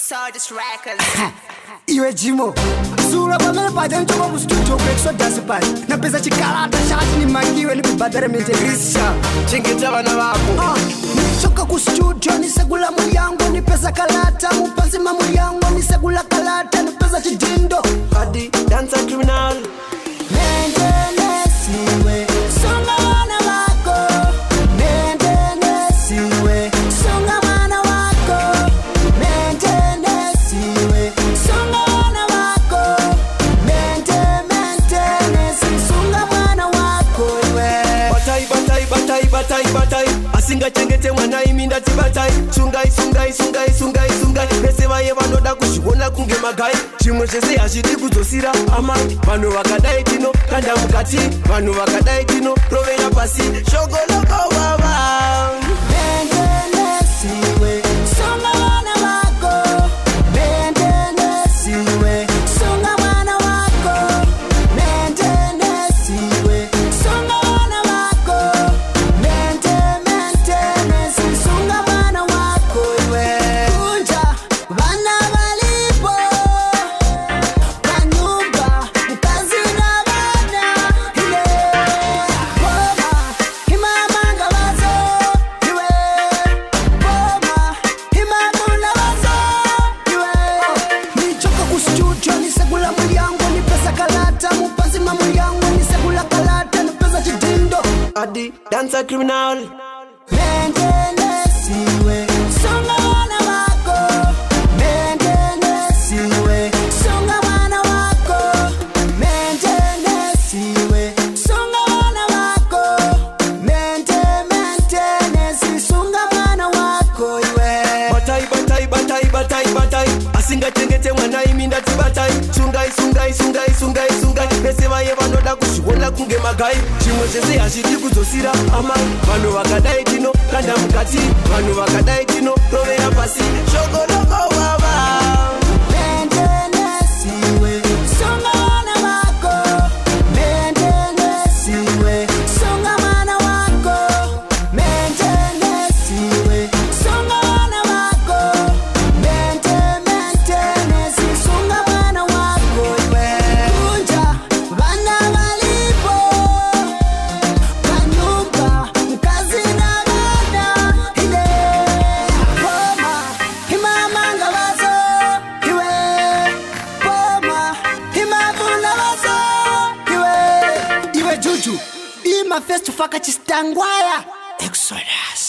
saw this record. Iwe Jimo Sura pamele paja nchoko kustudio kwekso dasipai na pesa chikalata shati ni mangiwe ni kubadare mente grisha Chingita wana wako Nichoka kustudio ni segula muliango ni pesa kalata Mupanzima muliango ni segula kalata ni pesa chidindo Adi dancer criminal Nendenesiwe Songa wana wako Nendenesiwe Songa wana wako Nendenesiwe Songa wana wako Songa wana wako Batai Asinga chengete mwana iminda tibatai Sungai Neseva ye vanoda kushigona kunge magai Chimwe chese hashidi kuzosira amai Vanu vakadai tino kanda mukati Vanu vakadai tino rovera pasi Shogoloko baba Nendenesiwe Songa wana wako Nendenesiwe Songa wana wako Nendenesiwe Songa wana wako Songa wana wako Kunja vana valipo Kanyumba mkazi na vana Ile Boma himamanga wazo Iwe Boma himamuna wazo Iwe Nichoka kustudio ni segula muliango ni pesa kalata Mupanzima muliango ni segula kalata ni pesa chidindo Adi dancer criminal Nendenesiwe Songa wana wako Nendenesiwe Songa wana wako Nendenesiwe Songa wana wako Songa wana wako iwe Batai Asinga chengete mwana iminda tibatai Sungai Neseva ye vanoda kushigona kunge magai Chimwe chese hashidi kuzosira amai Vanu vakadai tino kanda mukati Vanu vakadai tino rovera pasi Shogoloko baba Nendenesiwe Songa wana wako Nendenesiwe Songa wana wako Nendenesiwe Songa wana wako Songa wana wako Kunja vana valipo Kanyumba mkazi na vana Ile Boma himamanga wazo Iwe Boma himavuna wazo Iwe Juju Ima face to faka chistangwaya Exodus